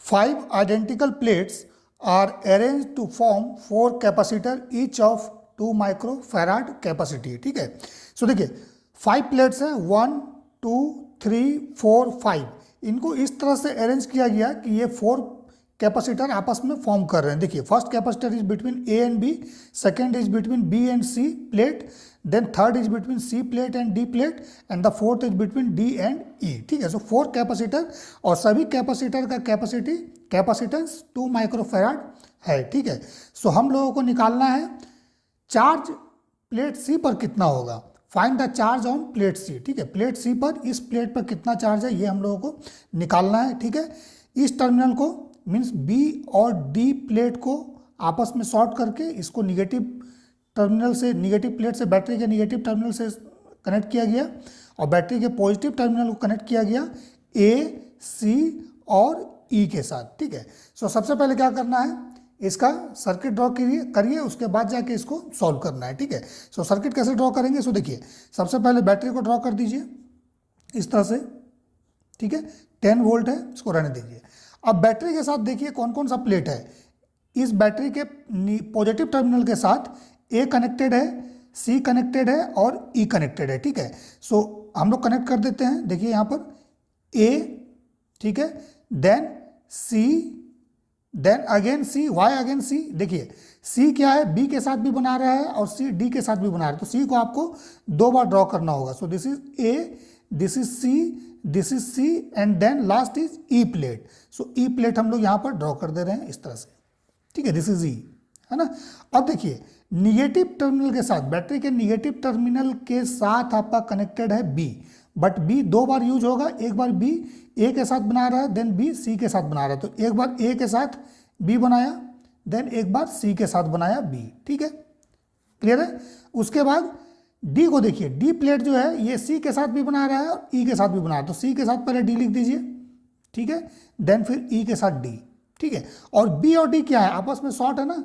5 identical plates are arranged to form 4 capacitor each of 2 microfarad capacity. ठीक है, सो देखिए 5 plates हैं, 1 2 3 4 5। इनको इस तरह से अरेंज किया गया कि ये 4 कैपेसिटर आपस में फॉर्म कर रहे हैं। देखिए first capacitor is between A and B, second is between B and C plate, then third is between C plate and D plate, and the fourth is between D and E. ठीक है, सो 4 capacitor और सभी capacitor का capacitance 2 microfarad है। ठीक है, सो हम लोगों को निकालना है चार्ज प्लेट सी पर कितना होगा। Find the charge on plate C. ठीक है, प्लेट सी पर इस प्लेट पर कितना चार्ज है ये हम लोगों को निकालना है। ठीक है, इस टर्मिनल को मीन्स बी और डी प्लेट को आपस में शॉर्ट करके इसको निगेटिव टर्मिनल से, निगेटिव प्लेट से बैटरी के निगेटिव टर्मिनल से कनेक्ट किया गया और बैटरी के पॉजिटिव टर्मिनल को कनेक्ट किया गया ए, सी और ई के साथ। ठीक है, सो सबसे पहले क्या करना है, इसका सर्किट ड्रॉ करिए, उसके बाद जाके इसको सॉल्व करना है। ठीक है, सो सर्किट कैसे ड्रॉ करेंगे, सो देखिए सबसे पहले बैटरी को ड्रॉ कर दीजिए इस तरह से। ठीक है, 10 वोल्ट है, इसको रहने दीजिए। अब बैटरी के साथ देखिए कौन कौन सा प्लेट है। इस बैटरी के पॉजिटिव टर्मिनल के साथ ए कनेक्टेड है, सी कनेक्टेड है और ई कनेक्टेड है। ठीक है, सो हम लोग कनेक्ट कर देते हैं। देखिए यहाँ पर ए, ठीक है, देन सी, देन अगेन सी, वाई अगेन सी। देखिए सी क्या है, बी के साथ भी बना रहा है और सी डी के साथ भी बना रहा है, तो सी को आपको 2 बार ड्रॉ करना होगा। So this is A, this is C, this is C and then last is E plate. So E plate हम लोग यहाँ पर ड्रॉ कर दे रहे हैं इस तरह से। ठीक है, दिस इज ई, है ना। अब देखिए निगेटिव टर्मिनल के साथ, बैटरी के निगेटिव टर्मिनल के साथ आपका कनेक्टेड है बी, बट बी 2 बार यूज होगा। एक बार बी ए के साथ बना रहा है, देन बी सी के साथ बना रहा है, तो एक बार ए के साथ बी बनाया, देन एक बार सी के साथ बनाया बी। ठीक है, क्लियर है। उसके बाद डी को देखिए, डी प्लेट जो है ये सी के साथ भी बना रहा है और ई के साथ भी बना रहा है, तो सी के साथ पहले डी लिख दीजिए। ठीक है, देन फिर ई के साथ डी। ठीक है, और बी और डी क्या है, आपस में शॉर्ट है ना,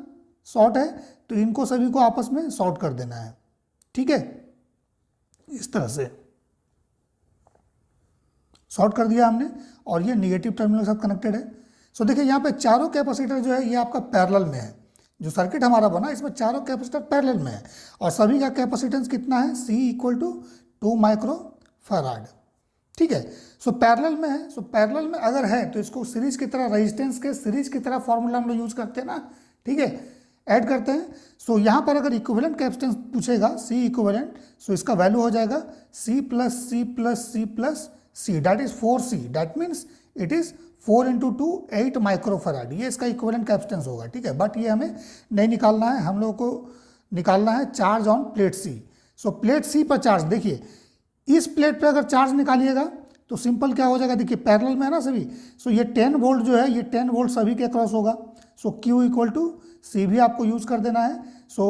शॉर्ट है, तो इनको सभी को आपस में शॉर्ट कर देना है। ठीक है, इस तरह से शॉर्ट कर दिया हमने और ये निगेटिव टर्मिनल के साथ कनेक्टेड है। सो देखिए यहाँ पे चारों कैपेसिटर जो है ये आपका पैरेलल में है। जो सर्किट हमारा बना इसमें चारों कैपेसिटर पैरेलल में है और सभी का कैपेसिटेंस कितना है, C = 2 माइक्रोफैराड। ठीक है, सो पैरेलल में है। सो पैरेलल में अगर है तो इसको सीरीज की तरह, रेजिस्टेंस के सीरीज की तरह फॉर्मूला हम लोग यूज करते हैं ना। ठीक है, ऐड करते हैं। सो यहाँ पर अगर इक्विवेलेंट कैपेसिटेंस पूछेगा, C इक्विवेलेंट, सो इसका वैल्यू हो जाएगा C + C + C + C, that is 4C, that means it is 4 × 2 8 microfarad, ये इसका इक्विवेलेंट कैपेसिटेंस होगा। ठीक है, बट ये हमें नहीं निकालना है, हम लोग को निकालना है charge on plate C. So plate C पर चार्ज, देखिए इस प्लेट पे अगर चार्ज निकालिएगा तो सिंपल क्या हो जाएगा, देखिए पैरेलल में है ना सभी। सो ये 10 वोल्ट जो है, ये 10 वोल्ट सभी के क्रॉस होगा। सो Q = C भी आपको यूज कर देना है। सो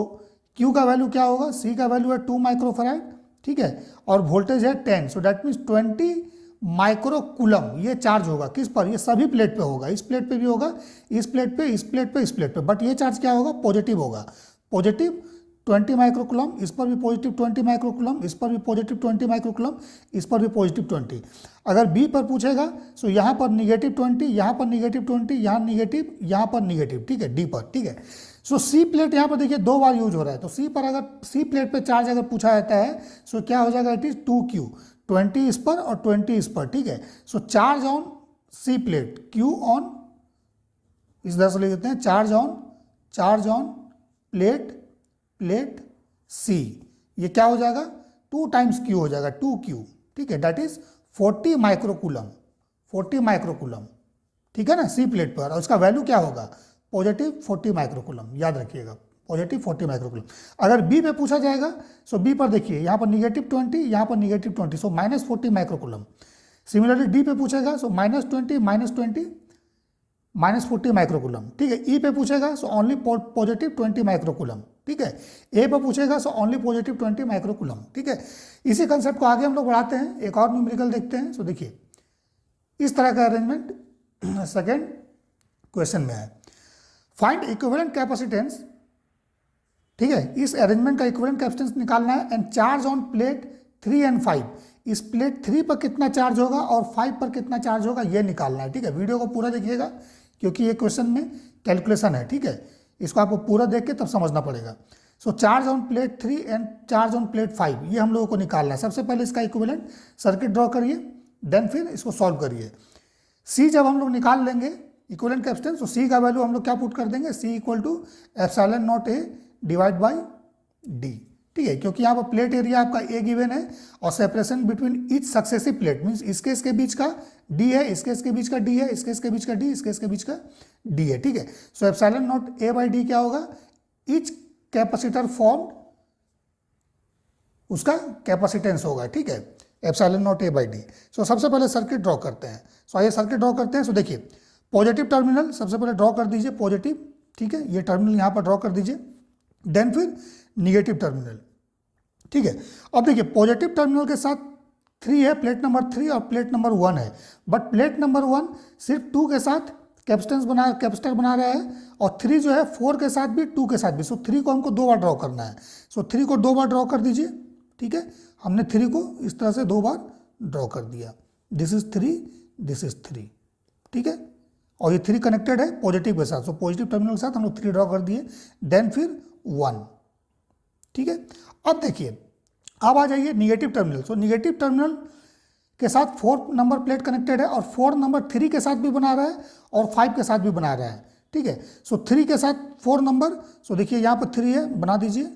Q का वैल्यू क्या होगा, C का वैल्यू है 2 माइक्रोफैराड। ठीक है, और वोल्टेज है 10, सो दैट मीन्स 20 माइक्रोकूलम ये चार्ज होगा। किस पर, ये सभी प्लेट पे होगा, इस प्लेट पे भी होगा, इस प्लेट पे, इस प्लेट पे, इस प्लेट पे, बट ये चार्ज क्या होगा, पॉजिटिव होगा। पॉजिटिव 20 माइक्रोकूलम, इस पर भी पॉजिटिव 20 माइक्रोकूलम, इस पर भी पॉजिटिव 20 माइक्रोकूलम, इस पर भी पॉजिटिव 20। अगर बी पर पूछेगा सो यहाँ पर निगेटिव 20, यहाँ पर निगेटिव 20, यहाँ निगेटिव, यहाँ पर निगेटिव। ठीक है, डी पर। ठीक है, सो सी प्लेट यहाँ पर देखिए 2 बार यूज हो रहा है, तो सी पर अगर सी प्लेट पे चार्ज अगर पूछा जाता है सो क्या हो जाएगा, इट इज 2Q, 20 इस पर और 20 इस पर। ठीक है, so charge on C plate, Q on, इस तरह से लिख देते हैं, चार्ज ऑन प्लेट सी, ये क्या हो जाएगा, 2 × Q हो जाएगा, 2Q। ठीक है, दैट इज 40 माइक्रोकूलम, 40 माइक्रोकूलम। ठीक है ना, सी प्लेट पर, और उसका वैल्यू क्या होगा, पॉजिटिव 40 माइक्रोकूलम, याद रखिएगा, पॉजिटिव 40 माइक्रोकूलम। अगर बी पे पूछा जाएगा सो बी पर देखिए यहाँ पर निगेटिव 20, यहाँ पर निगेटिव 20, सो -40 माइक्रोकूलम। सिमिलरली डी पे पूछेगा सो -20 -40 माइक्रोकूलम। ठीक है, ई पे पूछेगा सो ओनली पॉजिटिव 20 माइक्रोकूलम। ठीक है, ए पे पूछेगा सो ओनली पॉजिटिव 20 माइक्रोकूलम। ठीक है, इसी कंसेप्ट को आगे हम लोग बढ़ाते हैं, एक और न्यूमेरिकल देखते हैं। सो देखिए इस तरह का अरेंजमेंट सेकेंड क्वेश्चन में है, फाइंड इक्विवेलेंट कैपेसिटेंस। ठीक है, इस अरेंजमेंट का इक्विवेलेंट कैपेसिटेंस निकालना है and charge on plate 3 and 5 इस प्लेट 3 पर कितना चार्ज होगा और 5 पर कितना चार्ज होगा ये निकालना है, ठीक है। वीडियो को पूरा देखिएगा क्योंकि ये क्वेश्चन में कैलकुलेशन है, ठीक है। इसको आपको पूरा देख के तब समझना पड़ेगा। So charge on plate 3 and charge on plate 5 ये हम लोगों को निकालना है। सबसे पहले इसका इक्विवेलेंट सर्किट ड्रॉ करिए, देन फिर इसको सॉल्व करिए। सी जब हम लोग निकाल लेंगे इक्विवेलेंट कैपेसिटेंस, तो सी का वैल्यू हम लोग क्या पुट कर देंगे, C equal to epsilon naught A divide by D, ठीक है। क्योंकि यहाँ पर प्लेट एरिया आपका ए गिवन है और separation between each successive plate means इसके बीच का डी है, इसके बीच का डी है, इसके बीच का डी, इसके बीच का डी है, ठीक है। So epsilon naught A by D क्या होगा, ईच कैपेसिटर फॉर्म्ड उसका कैपेसिटेंस होगा, ठीक है, epsilon naught A by D. So सबसे पहले सर्किट ड्रॉ करते हैं। सो आइए सर्किट ड्रॉ करते हैं। सो देखिए पॉजिटिव टर्मिनल सबसे पहले ड्रॉ कर दीजिए, पॉजिटिव, ठीक है, ये टर्मिनल यहाँ पर ड्रॉ कर दीजिए, देन फिर निगेटिव टर्मिनल, ठीक है। अब देखिए पॉजिटिव टर्मिनल के साथ 3 है, प्लेट नंबर 3 और प्लेट नंबर 1 है, बट प्लेट नंबर 1 सिर्फ 2 के साथ कैपेसिटर बना रहा है और 3 जो है 4 के साथ भी 2 के साथ भी। सो 3 को हमको 2 बार ड्रॉ करना है। सो 3 को 2 बार ड्रॉ कर दीजिए, ठीक है। हमने 3 को इस तरह से 2 बार ड्रॉ कर दिया, दिस इज 3, दिस इज 3, ठीक है। और ये 3 कनेक्टेड है पॉजिटिव के साथ, सो पॉजिटिव टर्मिनल के साथ हम लोग 3 ड्रॉ कर दिए, देन फिर 1, ठीक है। अब देखिए अब आ जाइए निगेटिव टर्मिनल। सो निगेटिव टर्मिनल के साथ 4 नंबर प्लेट कनेक्टेड है और 4 नंबर 3 के साथ भी बना रहा है और 5 के साथ भी बना रहा है, ठीक है। सो 3 के साथ 4 नंबर, सो देखिए यहाँ पर 3 है, बना दीजिए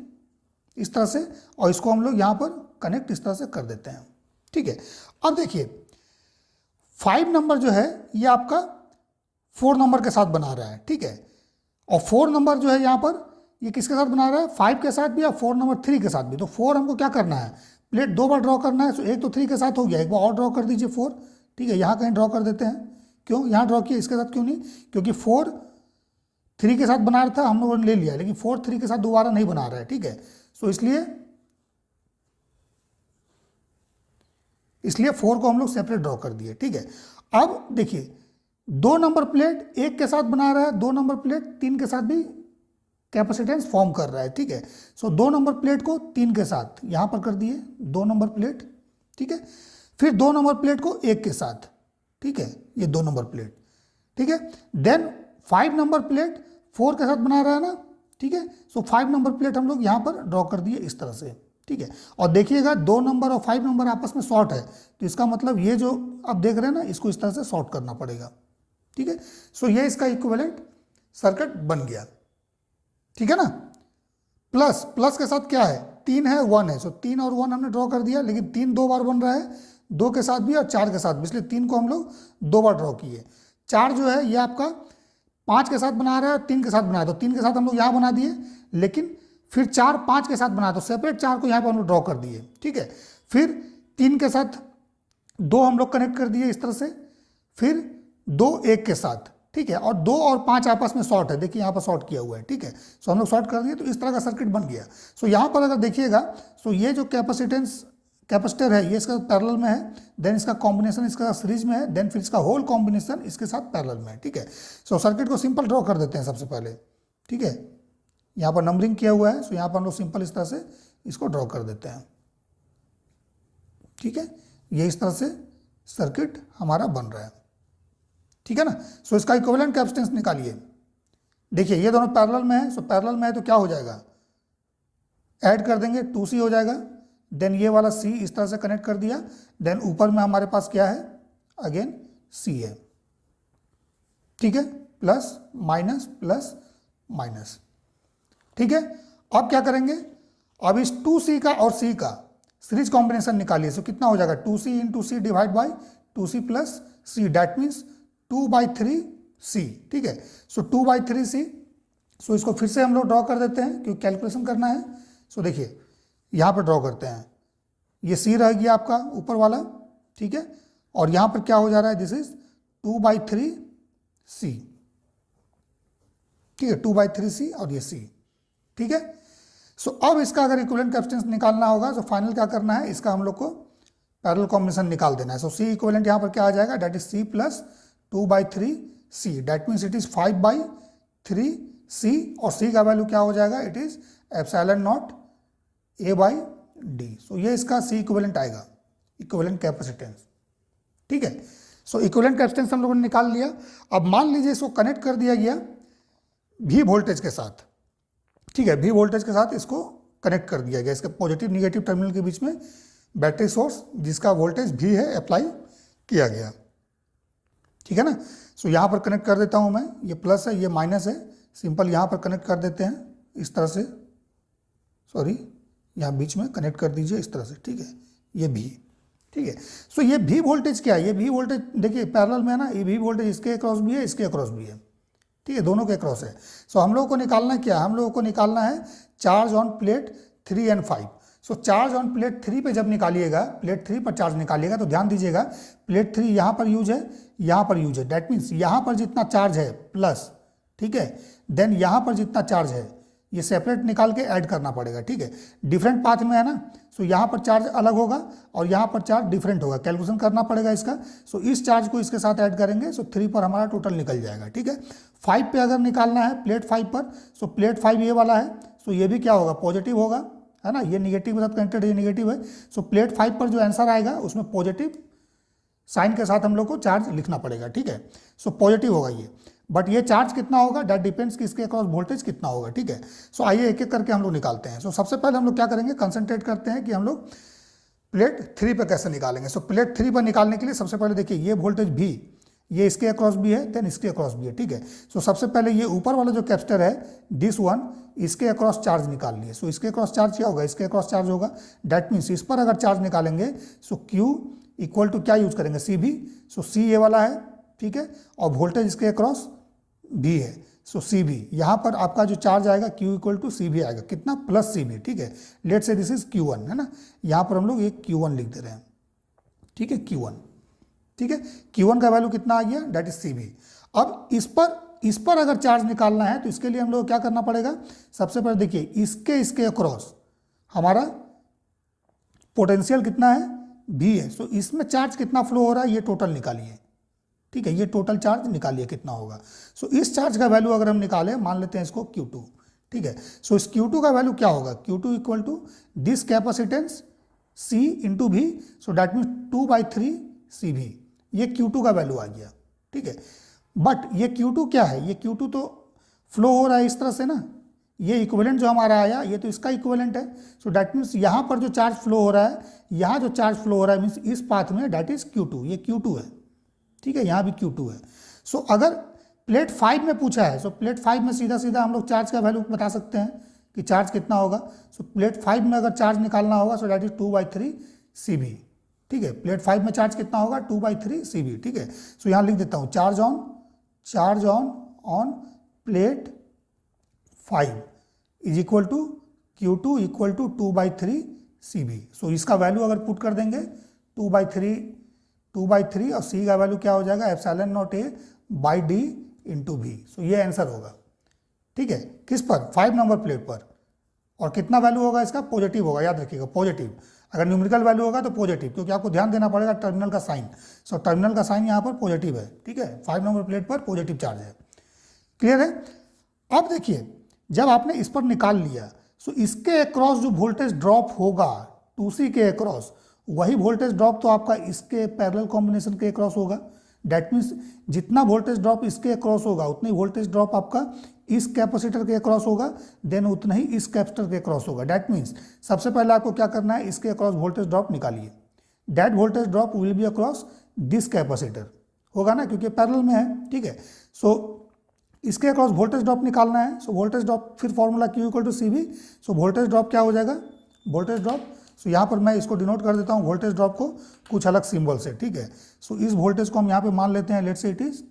इस तरह से और इसको हम लोग यहाँ पर कनेक्ट इस तरह से कर देते हैं, ठीक है। अब देखिए 5 नंबर जो है ये आपका 4 नंबर के साथ बना रहा है, ठीक है। और 4 नंबर जो है यहाँ पर ये किसके साथ बना रहा है, 5 के साथ भी और 4 नंबर 3 के साथ भी। तो 4 हमको क्या करना है, प्लेट 2 बार ड्रॉ करना है। सो एक तो 3 के साथ हो गया, एक बार और ड्रॉ कर दीजिए 4, ठीक है। यहाँ कहीं ड्रॉ कर देते हैं, क्यों यहाँ ड्रॉ किया, इसके साथ क्यों नहीं, क्योंकि 4 3 के साथ बना रहा था, हम लोगों ने ले लिया, लेकिन 4 3 के साथ दोबारा नहीं बना रहा है, ठीक है। सो इसलिए 4 को हम लोग सेपरेट ड्रॉ कर दिए, ठीक है। अब देखिए 2 नंबर प्लेट 1 के साथ बना रहा है, 2 नंबर प्लेट 3 के साथ भी कैपेसिटेंस फॉर्म कर रहा है, ठीक है। सो 2 नंबर प्लेट को 3 के साथ यहाँ पर कर दिए, 2 नंबर प्लेट, ठीक है। फिर 2 नंबर प्लेट को 1 के साथ, ठीक है, ये 2 नंबर प्लेट, ठीक है। देन 5 नंबर प्लेट 4 के साथ बना रहा है ना, ठीक है। सो 5 नंबर प्लेट हम लोग यहाँ पर ड्रॉ कर दिए इस तरह से, ठीक है। और देखिएगा 2 नंबर और 5 नंबर आपस में शॉर्ट है, तो इसका मतलब ये जो आप देख रहे हैं ना, इसको इस तरह से शॉर्ट करना पड़ेगा, ठीक है। सो ये इसका इक्विवेलेंट सर्किट बन गया, ठीक है ना। प्लस के साथ क्या है, 3 है 1 है। सो 3 और 1 हमने ड्रॉ कर दिया, लेकिन 3 2 बार बन रहा है, 2 के साथ भी और 4 के साथ भी, इसलिए 3 को हम लोग 2 बार ड्रॉ किए। 4 जो है ये आपका 5 के साथ बना रहा है, 3 के साथ बना रहा है, तो 3 के साथ हम लोग यहाँ बना दिए, लेकिन फिर 4 5 के साथ बना, तो सेपरेट 4 को यहाँ पर हम लोग ड्रॉ कर दिए, ठीक है। फिर 3 के साथ 2 हम लोग कनेक्ट कर दिए इस तरह से, फिर 2 1 के साथ, ठीक है। और 2 और 5 आपस में शॉर्ट है, देखिए यहाँ पर शॉर्ट किया हुआ है, ठीक है। सो हम लोग शॉर्ट कर दिए, तो इस तरह का सर्किट बन गया। सो यहाँ पर अगर देखिएगा, सो ये जो कैपेसिटर है ये इसका पैरेलल में है, देन इसका कॉम्बिनेशन इसका सीरीज में है, देन फिर इसका होल कॉम्बिनेशन इसके साथ पैरेलल में है, ठीक है। सो सर्किट को सिंपल ड्रॉ कर देते हैं सबसे पहले, ठीक है। यहाँ पर नंबरिंग किया हुआ है, सो यहाँ पर हम लोग सिंपल इस तरह से इसको ड्रॉ कर देते हैं, ठीक है। ये इस तरह से सर्किट हमारा बन रहा है, ठीक है ना। सो इसका इक्विवेलेंट कैपेसिटेंस निकालिए। देखिए ये दोनों पैरेलल में है, सो पैरेलल में है तो क्या हो जाएगा, ऐड कर देंगे 2C हो जाएगा, देन ये वाला C इस तरह से कनेक्ट कर दिया, देन ऊपर में हमारे पास क्या है, अगेन C है, ठीक है, प्लस माइनस, ठीक है। अब क्या करेंगे, अब इस 2C का और C का सीरीज कॉम्बिनेशन निकालिए। सो कितना हो जाएगा, 2C into C divide by 2C plus C, that means 2/3C, ठीक है। सो 2/3C, सो इसको फिर से हम लोग ड्रॉ कर देते हैं क्योंकि कैलकुलेशन करना है। सो देखिए यहाँ पर ड्रॉ करते हैं, ये C रह गया आपका ऊपर वाला, ठीक है। और यहाँ पर क्या हो जा रहा है, दिस इज 2/3C, ठीक है, 2/3C और ये C, ठीक है। सो अब इसका अगर इक्विवेलेंट कैपेसिटेंस निकालना होगा, तो फाइनल क्या करना है, इसका हम लोग को पैरेलल कॉम्बिनेशन निकाल देना है। सो C इक्विवेलेंट यहाँ पर क्या आ जाएगा, that is C plus 2/3C, that means it is 5/3C, और C का वैल्यू क्या हो जाएगा, it is epsilon naught A/D। So ये इसका C इक्विवेलेंट आएगा, इक्विवेलेंट कैपेसिटेंस, ठीक है। सो इक्विवेलेंट कैपेसिटेंस हम लोगों ने निकाल लिया। अब मान लीजिए इसको कनेक्ट कर दिया गया भी वोल्टेज के साथ, ठीक है, भी वोल्टेज के साथ इसको कनेक्ट कर दिया गया, इसके पॉजिटिव निगेटिव टर्मिनल के बीच में बैटरी सोर्स जिसका वोल्टेज भी है अप्लाई किया गया, ठीक है ना। सो यहाँ पर कनेक्ट कर देता हूँ मैं, ये प्लस है ये माइनस है, सिंपल यहाँ पर कनेक्ट कर देते हैं इस तरह से, सॉरी यहाँ बीच में कनेक्ट कर दीजिए इस तरह से, ठीक है, ये भी, ठीक है। सो ये भी वोल्टेज क्या है, ये भी वोल्टेज देखिए पैरेलल में है ना, ये भी वोल्टेज इसके अक्रॉस भी है इसके अक्रॉस भी है, ठीक है, दोनों के अक्रॉस है। सो हम लोगों को निकालना क्या है, हम लोगों को निकालना है चार्ज ऑन प्लेट 3 और 5। सो चार्ज ऑन प्लेट 3 पे जब निकालिएगा, प्लेट 3 पर चार्ज निकालिएगा तो ध्यान दीजिएगा प्लेट 3 यहाँ पर यूज है, यहाँ पर यूज है, डैट मीन्स यहाँ पर जितना चार्ज है प्लस, ठीक है, देन यहाँ पर जितना चार्ज है ये सेपरेट निकाल के ऐड करना पड़ेगा, ठीक है, डिफरेंट पाथ में है ना। सो यहाँ पर चार्ज अलग होगा और यहाँ पर चार्ज डिफरेंट होगा, कैलकुलेशन करना पड़ेगा इसका। सो इस चार्ज को इसके साथ ऐड करेंगे, सो 3 पर हमारा टोटल निकल जाएगा, ठीक है। 5 पे अगर निकालना है प्लेट 5 पर, सो प्लेट 5 ये वाला है, सो ये भी क्या होगा पॉजिटिव होगा, है ना, ये निगेटिव के साथ कनेक्टेड है, ये निगेटिव है। सो प्लेट 5 पर जो आंसर आएगा उसमें पॉजिटिव साइन के साथ हम लोग को चार्ज लिखना पड़ेगा, ठीक है। सो पॉजिटिव होगा ये, बट ये चार्ज कितना होगा दैट डिपेंड्स कि इसके अक्रॉस वोल्टेज कितना होगा, ठीक है। सो आइए एक एक करके हम लोग निकालते हैं। सो सबसे पहले हम लोग क्या करेंगे, कंसंट्रेट करते हैं कि हम लोग प्लेट 3 पे कैसे निकालेंगे। सो प्लेट 3 पर निकालने के लिए सबसे पहले देखिए ये वोल्टेज भी, ये इसके अक्रॉस भी है, देन इसके अक्रॉस भी है, ठीक है। सो सबसे पहले ये ऊपर वाला जो कैपेसिटर है दिस वन, इसके अक्रॉस चार्ज निकाल लिए। सो इसके अक्रॉस चार्ज क्या होगा, इसके अक्रॉस चार्ज होगा, डैट मीन्स इस पर अगर चार्ज निकालेंगे सो Q इक्वल टू क्या यूज करेंगे, CV। सो C ये वाला है, ठीक है, और वोल्टेज इसके अक्रॉस भी है, सो CV। यहाँ पर आपका जो चार्ज आएगा Q इक्वल टू CV आएगा, कितना प्लस CV, ठीक है। लेट से दिस इज Q1 है ना, यहाँ पर हम लोग एक Q1 लिख दे रहे हैं, ठीक है, Q1, ठीक है। Q1 का वैल्यू कितना आ गया, दैट इज CV। अब इस पर अगर चार्ज निकालना है तो इसके लिए हम लोग क्या करना पड़ेगा, सबसे पहले देखिए इसके अक्रॉस हमारा पोटेंशियल कितना है, V है। सो इसमें चार्ज कितना फ्लो हो रहा है ये टोटल निकालिए, ठीक है, ये टोटल चार्ज निकालिए कितना होगा। सो इस चार्ज का वैल्यू अगर हम निकालें, मान लेते हैं इसको Q2, ठीक है। सो इस Q2 का वैल्यू क्या होगा, Q2 equal to this capacitance C into V, so that means 2/3 CV, ये Q2 का वैल्यू आ गया, ठीक है। बट ये Q2 क्या है, ये Q2 तो फ्लो हो रहा है इस तरह से ना, ये इक्विवेलेंट जो हमारा आया ये तो इसका इक्विवेलेंट है। सो डैट मीन्स यहाँ पर जो चार्ज फ्लो हो रहा है, यहाँ जो चार्ज फ्लो हो रहा है मीन्स इस पाथ में, डैट इज Q2, ये Q2 है, ठीक है, यहाँ भी Q2 है। सो अगर प्लेट 5 में पूछा है, सो प्लेट 5 में सीधा सीधा हम लोग चार्ज का वैल्यू बता सकते हैं कि चार्ज कितना होगा। सो प्लेट 5 में अगर चार्ज निकालना होगा सो डैट इज 2/3 CV, ठीक है। प्लेट 5 में चार्ज कितना होगा, 2/3 CV, ठीक है। सो यहाँ लिख देता हूँ charge on plate 5 is equal to Q2 equal to 2/3 CV। So इसका वैल्यू अगर पुट कर देंगे 2/3 और C का वैल्यू क्या हो जाएगा, ε0A/d इंटू V। सो ये आंसर होगा, ठीक है, किस पर, 5 नंबर प्लेट पर। और कितना वैल्यू होगा इसका, पॉजिटिव होगा, याद रखिएगा पॉजिटिव। अगर न्यूमेरिकल वैल्यू होगा तो पॉजिटिव, क्योंकि आपको ध्यान देना पड़ेगा टर्मिनल का साइन। सो टर्मिनल का साइन यहाँ पर पॉजिटिव है, ठीक है, 5 नंबर प्लेट पर पॉजिटिव चार्ज है, क्लियर है। अब देखिए जब आपने इस पर निकाल लिया, सो इसके अक्रॉस जो वोल्टेज ड्रॉप होगा 2C के अक्रॉस, वही वोल्टेज ड्रॉप तो आपका इसके पैरेलल कॉम्बिनेशन के अक्रॉस होगा। डैट मीन्स जितना वोल्टेज ड्रॉप इसके अक्रॉस होगा उतनी वोल्टेज ड्रॉप आपका इस कैपेसिटर के अक्रॉस होगा, देन उतना ही इस कैपेसिटर के अक्रॉस होगा। डैट मीन्स सबसे पहले आपको क्या करना है, इसके अक्रॉस वोल्टेज ड्रॉप निकालिए। That voltage drop will be across this capacitor, होगा ना, क्योंकि पैरेलल में है, ठीक है। सो इसके अक्रॉस वोल्टेज ड्रॉप निकालना है। सो वोल्टेज ड्रॉप फिर formula Q equal to CV। So voltage drop क्या हो जाएगा, वोल्टेज ड्रॉप, सो यहाँ पर मैं इसको डिनोट कर देता हूँ वोल्टेज ड्रॉप को कुछ अलग सिंबल से, ठीक है। सो इस वोल्टेज को हम यहाँ पे मान लेते हैं, let's say it is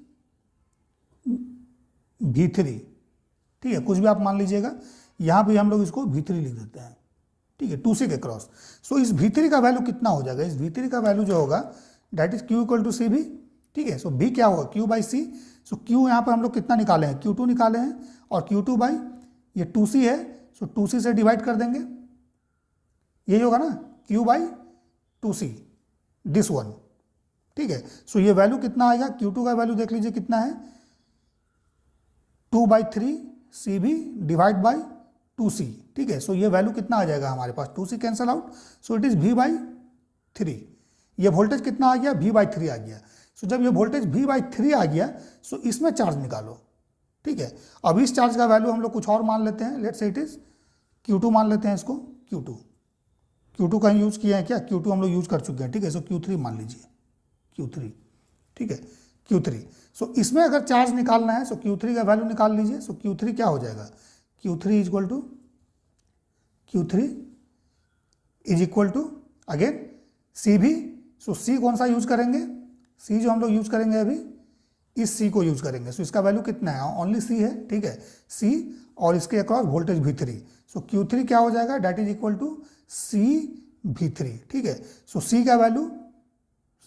V3, ठीक है, कुछ भी आप मान लीजिएगा। यहाँ भी हम लोग इसको V3 लिख देते हैं, ठीक है, 2C के क्रॉस। सो इस V3 का वैल्यू कितना हो जाएगा, इस V3 का वैल्यू जो होगा that is Q equal to CV, ठीक है। सो B क्या होगा, Q/C। सो Q यहाँ पर हम लोग कितना निकाले हैं, Q2 निकाले हैं, और Q2 बाई ये 2C है, सो 2C से डिवाइड कर देंगे, यही होगा ना, Q/2C दिस वन, ठीक है। सो ये वैल्यू कितना आएगा, Q2 का वैल्यू देख लीजिए कितना है, 2/3 CV डिवाइड बाई 2C, ठीक है। सो ये वैल्यू कितना आ जाएगा हमारे पास, 2C cancel out, so it is V/3। ये वोल्टेज कितना आ गया, V/3 आ गया। सो जब ये वोल्टेज V/3 आ गया, सो इसमें चार्ज निकालो, ठीक है। अब इस चार्ज का वैल्यू हम लोग कुछ और मान लेते हैं, let's say it is Q2 मान लेते हैं इसको, Q2 कहीं यूज किए हैं क्या, Q2 हम लोग यूज कर चुके हैं, ठीक है। सो Q3 मान लीजिए, Q3, ठीक है, Q3। सो इसमें अगर चार्ज निकालना है, सो Q3 का वैल्यू निकाल लीजिए। सो Q3 क्या हो जाएगा, Q3 is equal to again C भी। सो C कौन सा यूज करेंगे, C जो हम लोग यूज करेंगे अभी, इस C को यूज करेंगे। सो इसका वैल्यू कितना है, ओनली C है, ठीक है, C और इसके अक्रॉस वोल्टेज V3। सो Q3 क्या हो जाएगा, that is equal to C V3, ठीक है। सो C का वैल्यू,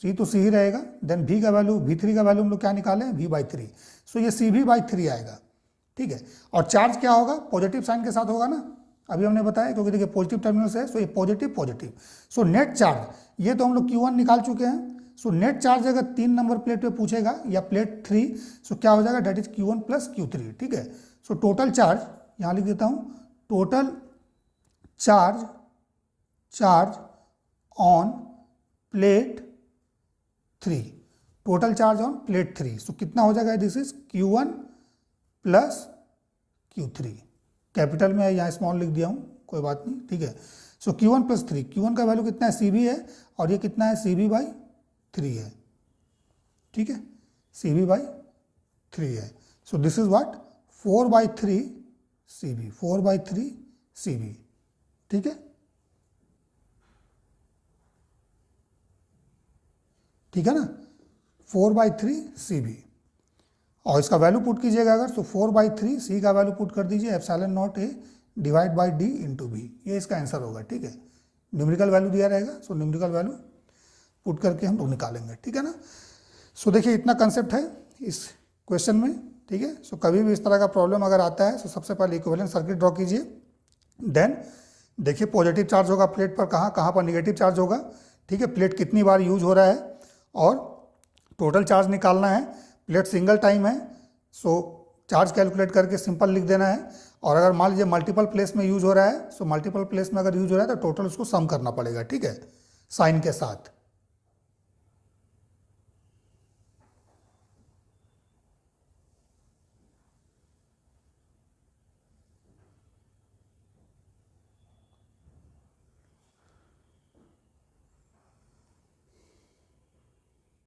C तो C ही रहेगा, देन V का वैल्यू, V3 का वैल्यू हम लोग क्या निकालें, V/3। सो ये CV/3 आएगा, ठीक है। और चार्ज क्या होगा, पॉजिटिव साइन के साथ होगा ना, अभी हमने बताया, क्योंकि देखिए पॉजिटिव टर्मिनल से है, सो ये पॉजिटिव। सो नेट चार्ज, ये तो हम लोग Q1 निकाल चुके हैं। सो नेट चार्ज अगर 3 नंबर प्लेट पे पूछेगा या प्लेट 3, सो क्या हो जाएगा, that is Q1 plus Q3, ठीक है। सो टोटल चार्ज यहाँ लिख देता हूँ, total charge on plate 3, total charge on plate 3। सो कितना हो जाएगा, this is Q1 plus Q3, capital में है, यहाँ स्मॉल लिख दिया हूँ, कोई बात नहीं, ठीक है। सो Q1 प्लस 3, Q1 का वैल्यू कितना है, CV है, और ये कितना है, CV/3 है, ठीक है, CV/3 है। सो this is what, 4/3 CV, 4/3 CV, ठीक है, ठीक है ना, 4/3 CV। और इसका वैल्यू पुट कीजिएगा अगर, तो 4/3 C का वैल्यू पुट कर दीजिए, ε0A divide by D into B, ये इसका आंसर होगा, ठीक है। न्यूमेरिकल वैल्यू दिया रहेगा, सो न्यूमेरिकल वैल्यू पुट करके हम लोग निकालेंगे, ठीक है ना। सो देखिए इतना कंसेप्ट है इस क्वेश्चन में, ठीक है। सो कभी भी इस तरह का प्रॉब्लम अगर आता है, तो सबसे पहले इक्विवेलेंट सर्किट ड्रॉ कीजिए, देन देखिए पॉजिटिव चार्ज होगा प्लेट पर, कहाँ पर निगेटिव चार्ज होगा, ठीक है, प्लेट कितनी बार यूज हो रहा है, और टोटल चार्ज निकालना है। प्लेट सिंगल टाइम है, सो चार्ज कैलकुलेट करके सिंपल लिख देना है। और अगर मान लीजिए मल्टीपल प्लेस में यूज हो रहा है, सो मल्टीपल प्लेस में अगर यूज हो रहा है तो टोटल उसको सम करना पड़ेगा, ठीक है, साइन के साथ।